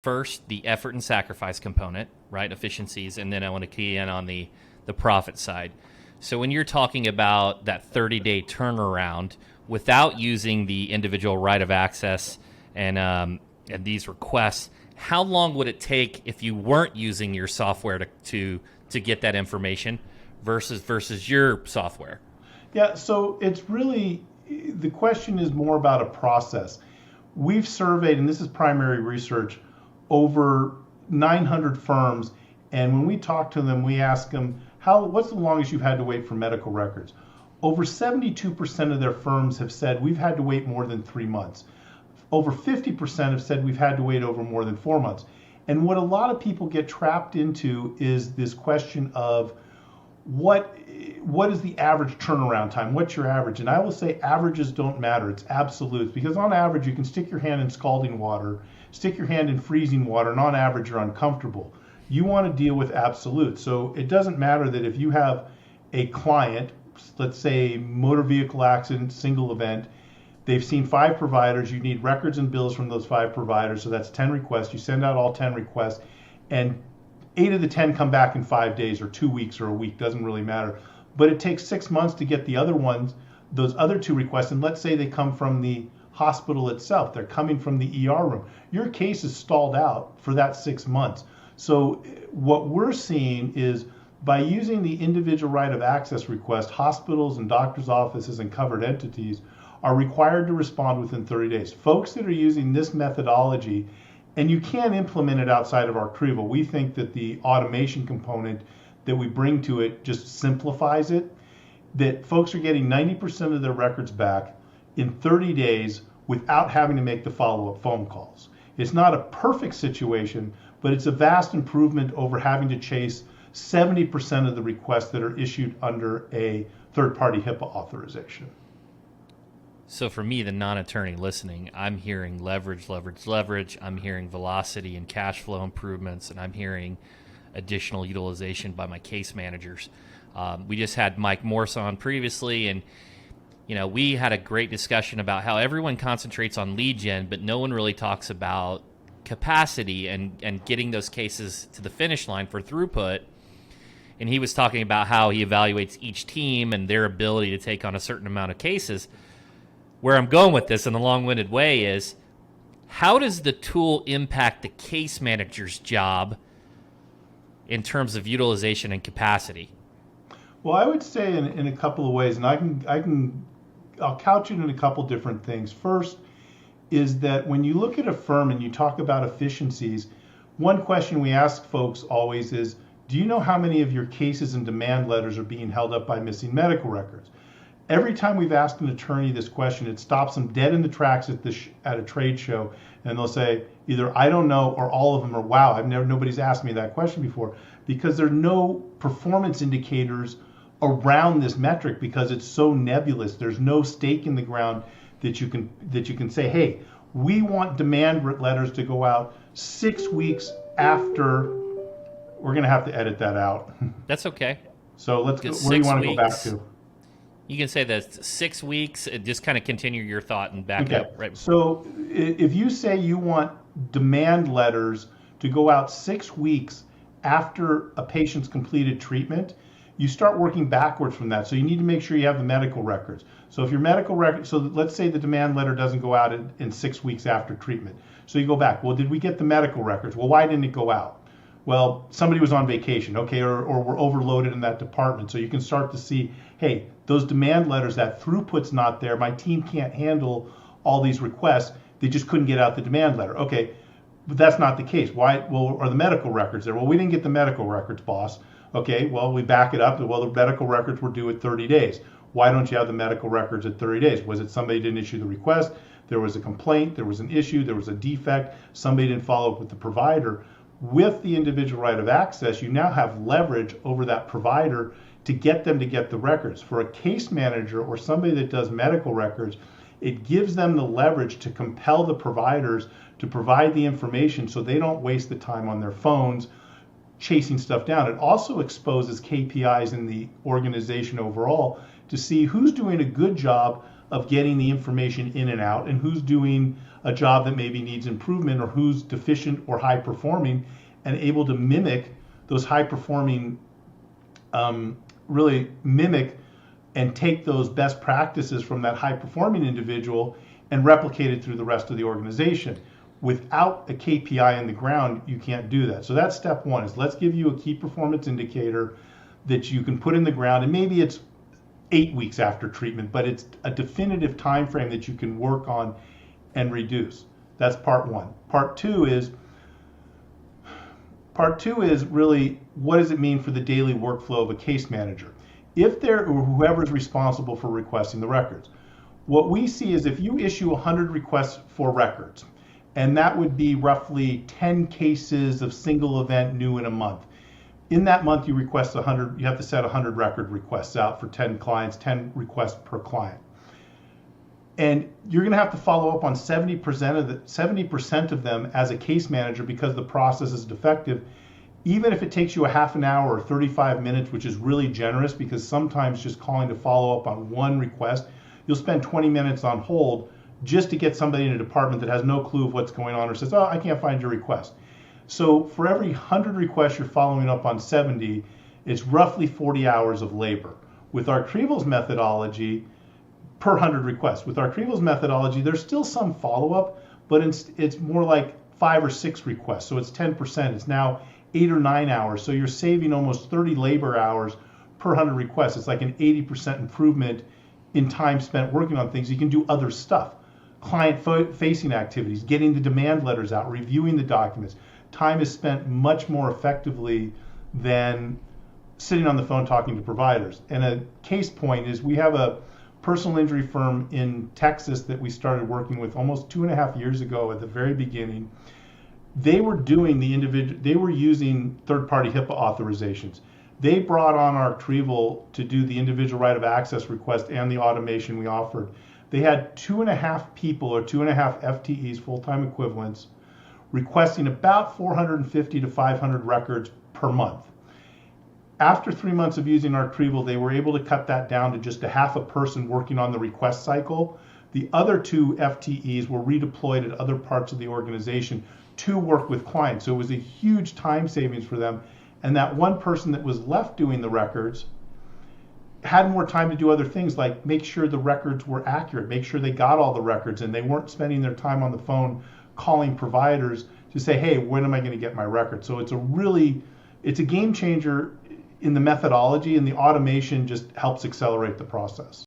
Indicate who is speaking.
Speaker 1: first the effort and sacrifice component, right? Efficiencies, and then I want to key in on the profit side. So when you're talking about that 30-day turnaround without using the individual right of access and these requests, how long would it take if you weren't using your software to get that information versus your software?
Speaker 2: Yeah, so it's really, the question is more about a process. We've surveyed, and this is primary research, over 900 firms, and when we talk to them, we ask them, what's the longest you've had to wait for medical records? Over 72% of their firms have said we've had to wait more than 3 months. Over 50% have said we've had to wait over more than 4 months. And what a lot of people get trapped into is this question of what is the average turnaround time? What's your average? And I will say averages don't matter. It's absolutes, because on average you can stick your hand in scalding water, stick your hand in freezing water, and on average you're uncomfortable. You want to deal with absolutes. So it doesn't matter that if you have a client, let's say motor vehicle accident, single event, they've seen 5 providers, you need records and bills from those 5 providers, so that's 10 requests. You send out all 10 requests, and 8 of the 10 come back in 5 days or 2 weeks or a week, doesn't really matter. But it takes 6 months to get the other ones, those other 2 requests, and let's say they come from the hospital itself, they're coming from the ER room. Your case is stalled out for that 6 months. So what we're seeing is by using the individual right of access request, hospitals and doctors' offices and covered entities are required to respond within 30 days. Folks that are using this methodology, and you can't implement it outside of Arctrieval. We think that the automation component that we bring to it just simplifies it, that folks are getting 90% of their records back in 30 days without having to make the follow-up phone calls. It's not a perfect situation, but it's a vast improvement over having to chase 70% of the requests that are issued under a third-party HIPAA authorization.
Speaker 1: So for me, the non-attorney listening, I'm hearing leverage. I'm hearing velocity and cash flow improvements, and I'm hearing additional utilization by my case managers. We just had Mike Morse on previously, and we had a great discussion about how everyone concentrates on lead gen, but no one really talks about capacity and getting those cases to the finish line for throughput. And he was talking about how he evaluates each team and their ability to take on a certain amount of cases. Where I'm going with this in a long-winded way is, how does the tool impact the case manager's job in terms of utilization and capacity?
Speaker 2: Well, I would say in a couple of ways, and I'll couch it in a couple different things. First is that when you look at a firm and you talk about efficiencies, one question we ask folks always is, do you know how many of your cases and demand letters are being held up by missing medical records? Every time we've asked an attorney this question, it stops them dead in the tracks at a trade show, and they'll say either I don't know or all of them are wow. Nobody's asked me that question before, because there are no performance indicators around this metric because it's so nebulous. There's no stake in the ground that you can say, hey, we want demand letters to go out 6 weeks after. We're going to have to edit that out.
Speaker 1: That's okay.
Speaker 2: So let's go. Where do you want to go back to?
Speaker 1: You can say that 6 weeks, just kind of continue your thought and back up. Right.
Speaker 2: So if you say you want demand letters to go out 6 weeks after a patient's completed treatment, you start working backwards from that. So you need to make sure you have the medical records. So if your medical record, so let's say the demand letter doesn't go out in 6 weeks after treatment. So you go back, well, did we get the medical records? Well, why didn't it go out? Well, somebody was on vacation, okay, or we're overloaded in that department. So you can start to see, hey, those demand letters, that throughput's not there. My team can't handle all these requests. They just couldn't get out the demand letter. Okay, but that's not the case. Why? Well, are the medical records there? Well, we didn't get the medical records, boss. Okay, well, we back it up. Well, the medical records were due at 30 days. Why don't you have the medical records at 30 days? Was it somebody didn't issue the request? There was a complaint, there was an issue, there was a defect, somebody didn't follow up with the provider. With the individual right of access, you now have leverage over that provider to get them to get the records. For a case manager or somebody that does medical records, it gives them the leverage to compel the providers to provide the information so they don't waste the time on their phones chasing stuff down. It also exposes KPIs in the organization overall to see who's doing a good job of getting the information in and out, and who's doing a job that maybe needs improvement, or who's deficient or high performing, and able to mimic those high performing, really mimic and take those best practices from that high performing individual and replicate it through the rest of the organization. Without a KPI in the ground, you can't do that. So that's step one, is let's give you a key performance indicator that you can put in the ground, and maybe it's 8 weeks after treatment, but it's a definitive time frame that you can work on and reduce. That's part one. Part two is really, what does it mean for the daily workflow of a case manager? If they're, or whoever is responsible for requesting the records. What we see is if you issue 100 requests for records, and that would be roughly 10 cases of single event new in a month. In that month, you request 100, you have to set 100 record requests out for 10 clients, 10 requests per client. And you're going to have to follow up on 70% of them as a case manager, because the process is defective. Even if it takes you a half an hour or 35 minutes, which is really generous, because sometimes just calling to follow up on one request, you'll spend 20 minutes on hold just to get somebody in a department that has no clue of what's going on, or says, oh, I can't find your request. So for every 100 requests you're following up on 70, it's roughly 40 hours of labor. With Arctrieval's methodology, per 100 requests. With Arctrieval's methodology, there's still some follow-up, but it's more like 5 or 6 requests. So it's 10%. It's now 8 or 9 hours. So you're saving almost 30 labor hours per 100 requests. It's like an 80% improvement in time spent working on things. You can do other stuff. Client-facing activities, getting the demand letters out, reviewing the documents. Time is spent much more effectively than sitting on the phone talking to providers. And a case point is, we have a personal injury firm in Texas that we started working with almost 2.5 years ago at the very beginning. They were doing they were using third-party HIPAA authorizations. They brought on Arctrieval to do the individual right of access request and the automation we offered. They had 2.5 people, or 2.5 FTEs, full-time equivalents, requesting about 450 to 500 records per month. After 3 months of using Arctrieval, they were able to cut that down to just a half a person working on the request cycle. The other 2 FTEs were redeployed at other parts of the organization to work with clients. So it was a huge time savings for them. And that one person that was left doing the records had more time to do other things, like make sure the records were accurate, make sure they got all the records, and they weren't spending their time on the phone calling providers to say, hey, when am I going to get my record? So it's a game changer in the methodology, and the automation just helps accelerate the process.